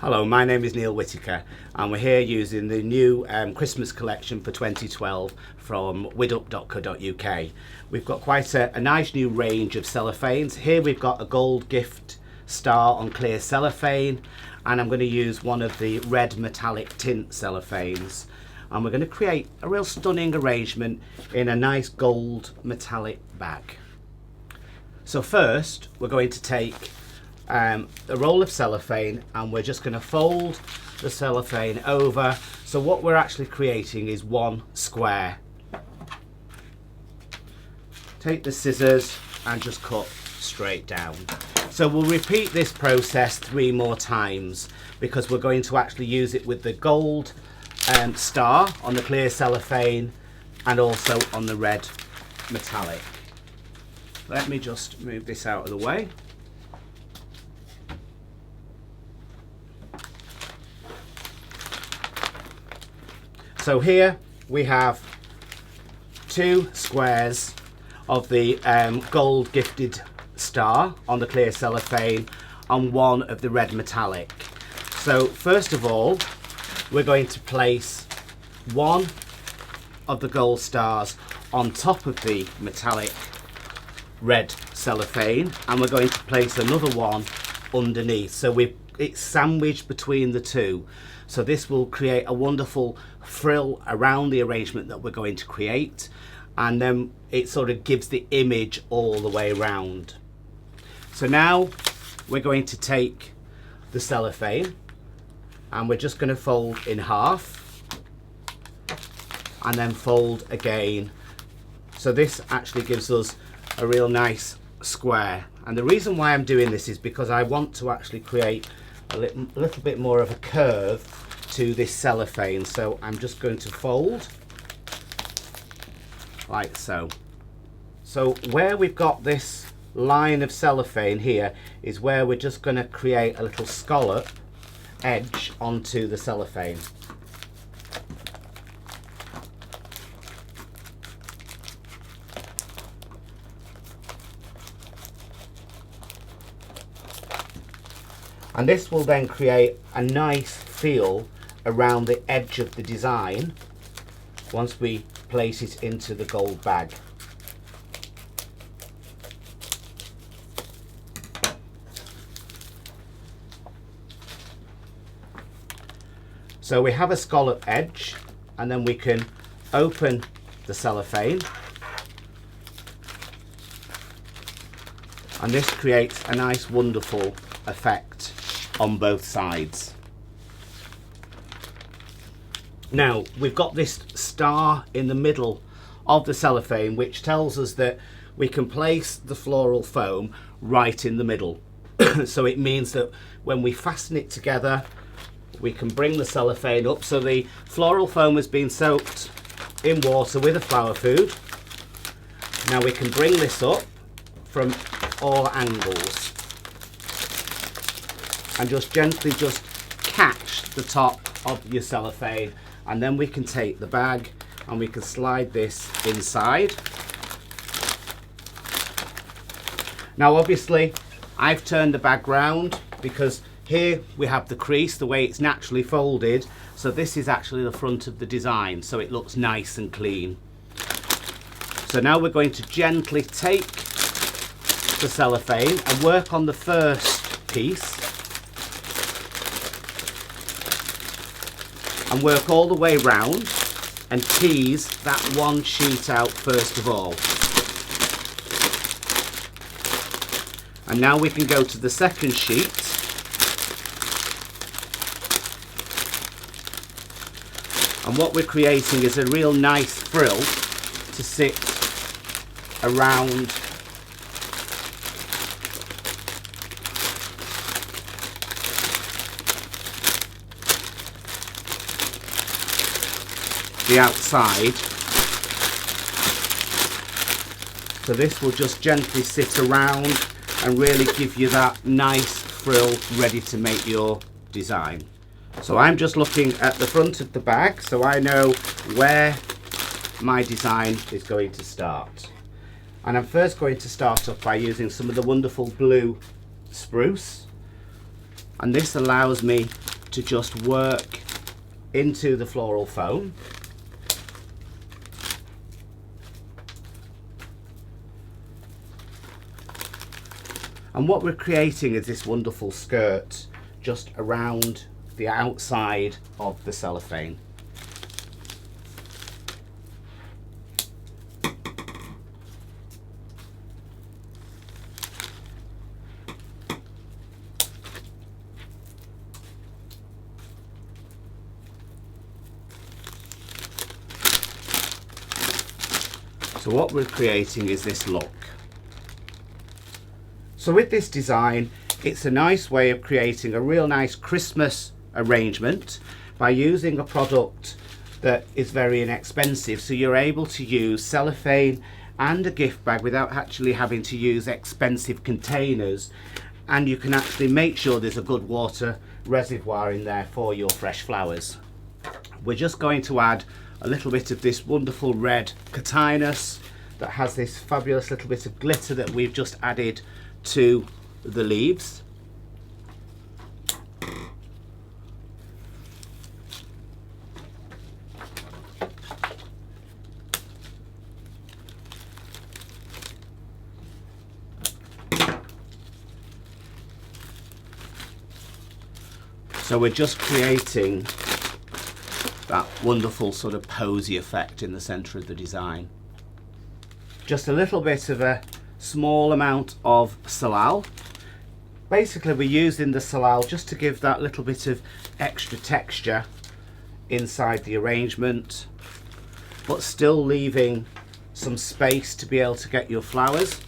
Hello, my name is Neil Whitaker and we're here using the new Christmas collection for 2012 from widup.co.uk. We've got quite a nice new range of cellophanes. Here we've got a gold gift star on clear cellophane, and I'm going to use one of the red metallic tint cellophanes, and we're going to create a real stunning arrangement in a nice gold metallic bag. So first we're going to take a roll of cellophane and we're just going to fold the cellophane over, so what we're actually creating is one square. Take the scissors and just cut straight down. So we'll repeat this process 3 more times because we're going to actually use it with the gold star on the clear cellophane and also on the red metallic. Let me just move this out of the way. So here we have 2 squares of the gold gifted star on the clear cellophane and 1 of the red metallic. So first of all, we're going to place 1 of the gold stars on top of the metallic red cellophane, and we're going to place another one underneath. So it's sandwiched between the 2. So this will create a wonderful frill around the arrangement that we're going to create, and then it sort of gives the image all the way around. So now we're going to take the cellophane and we're just going to fold in half and then fold again. So this actually gives us a real nice square, and the reason why I'm doing this is because I want to actually create a little bit more of a curve to this cellophane. So I'm just going to fold like so. So where we've got this line of cellophane here is where we're just going to create a little scallop edge onto the cellophane. And this will then create a nice feel around the edge of the design once we place it into the gold bag. So we have a scallop edge, and then we can open the cellophane, and this creates a nice wonderful effect on both sides. Now we've got this star in the middle of the cellophane, which tells us that we can place the floral foam right in the middle. So it means that when we fasten it together, we can bring the cellophane up. So the floral foam has been soaked in water with a flower food. Now we can bring this up from all angles and just gently just catch the top of your cellophane, and then we can take the bag and we can slide this inside. Now obviously I've turned the bag round because here we have the crease the way it's naturally folded, so this is actually the front of the design, so it looks nice and clean. So now we're going to gently take the cellophane and work on the first piece and work all the way round and tease that one sheet out first of all. And now we can go to the second sheet and what we're creating is a real nice frill to sit around the outside. So this will just gently sit around and really give you that nice frill ready to make your design. So I'm just looking at the front of the bag so I know where my design is going to start. And I'm first going to start off by using some of the wonderful blue spruce, and this allows me to just work into the floral foam. And what we're creating is this wonderful skirt just around the outside of the cellophane. So what we're creating is this look. So with this design, it's a nice way of creating a real nice Christmas arrangement by using a product that is very inexpensive. So you're able to use cellophane and a gift bag without actually having to use expensive containers. And you can actually make sure there's a good water reservoir in there for your fresh flowers. We're just going to add a little bit of this wonderful red carnations that has this fabulous little bit of glitter that we've just added to the leaves. So we're just creating that wonderful sort of posy effect in the center of the design. Just a little bit of a small amount of salal. Basically we're using the salal just to give that little bit of extra texture inside the arrangement, but still leaving some space to be able to get your flowers.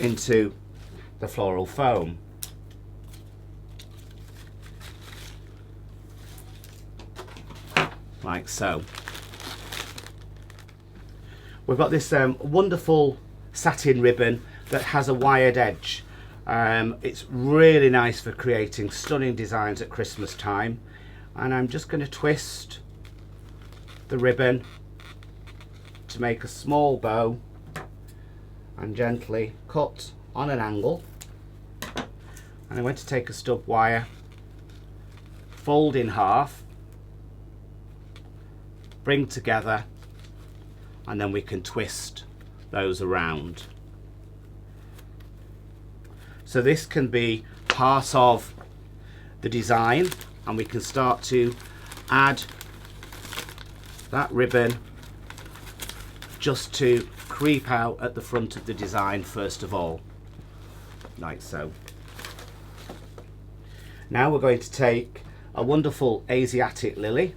Into the floral foam. Like so. We've got this wonderful satin ribbon that has a wired edge. It's really nice for creating stunning designs at Christmas time, and I'm just going to twist the ribbon to make a small bow and gently cut on an angle. And I'm going to take a stub wire, fold in half, bring together, and then we can twist those around. So this can be part of the design, and we can start to add that ribbon just to creep out at the front of the design first of all, like so. Now we're going to take a wonderful Asiatic lily,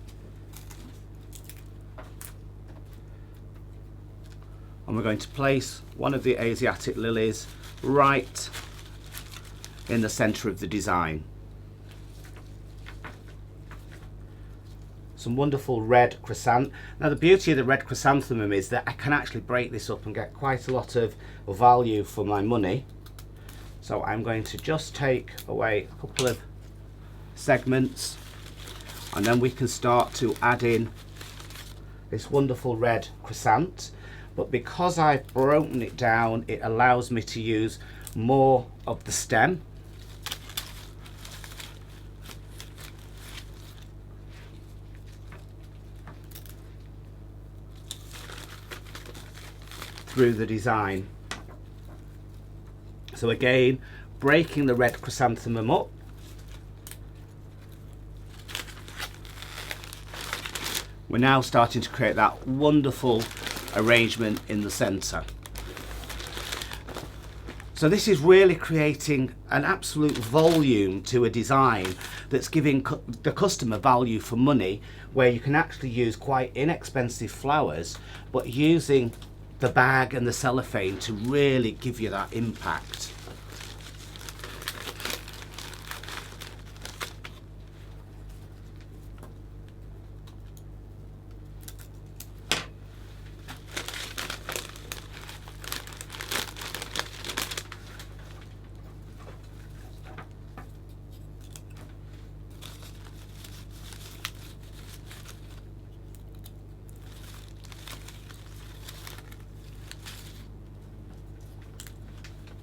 and we're going to place one of the Asiatic lilies right in the center of the design. Some wonderful red chrysanthemum. Now the beauty of the red chrysanthemum is that I can actually break this up and get quite a lot of value for my money. So I'm going to just take away a couple of segments, and then we can start to add in this wonderful red chrysanthemum. But because I've broken it down, it allows me to use more of the stem. Through the design. So again, breaking the red chrysanthemum up, we're now starting to create that wonderful arrangement in the center. So this is really creating an absolute volume to a design that's giving the customer value for money, where you can actually use quite inexpensive flowers, but using the bag and the cellophane to really give you that impact.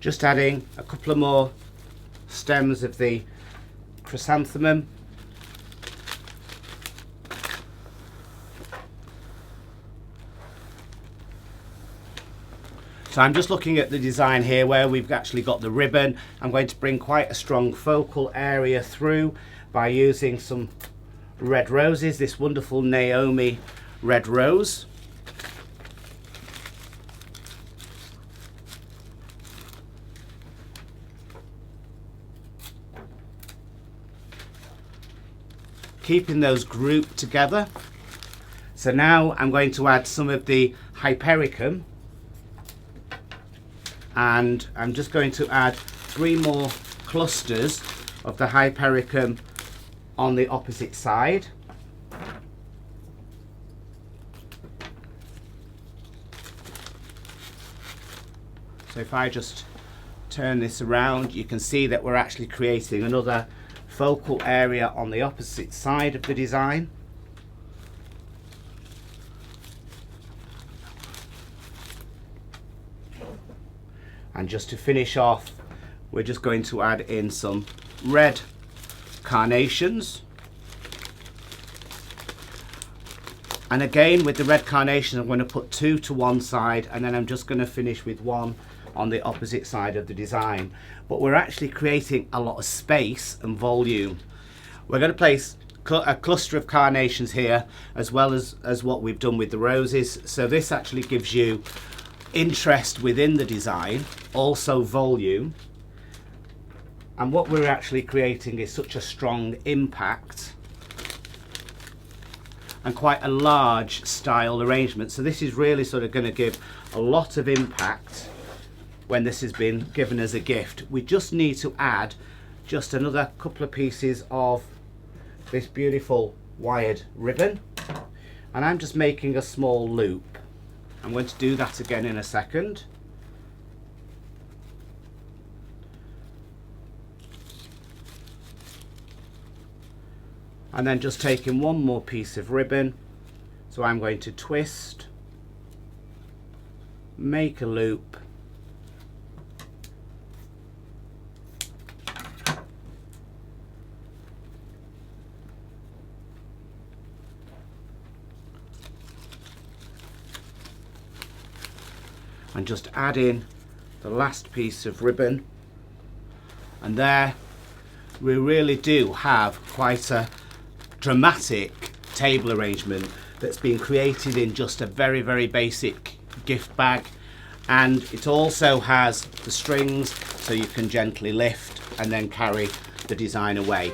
Just adding a couple of more stems of the chrysanthemum. So I'm just looking at the design here where we've actually got the ribbon. I'm going to bring quite a strong focal area through by using some red roses, this wonderful Naomi red rose. Keeping those grouped together. So now I'm going to add some of the hypericum, and I'm just going to add 3 more clusters of the hypericum on the opposite side. So if I just turn this around, you can see that we're actually creating another focal area on the opposite side of the design. And just to finish off, we're just going to add in some red carnations. And again, with the red carnations, I'm going to put 2 to one side, and then I'm just going to finish with 1 on the opposite side of the design. But we're actually creating a lot of space and volume. We're going to place a cluster of carnations here, as well as what we've done with the roses. So this actually gives you interest within the design, also volume, and what we're actually creating is such a strong impact and quite a large style arrangement. So this is really sort of going to give a lot of impact when this has been given as a gift. We just need to add just another couple of pieces of this beautiful wired ribbon, and I'm just making a small loop. I'm going to do that again in a second. And then just taking 1 more piece of ribbon. So I'm going to twist, make a loop, and just add in the last piece of ribbon, and there we really do have quite a dramatic table arrangement that's been created in just a very, very basic gift bag. And it also has the strings so you can gently lift and then carry the design away.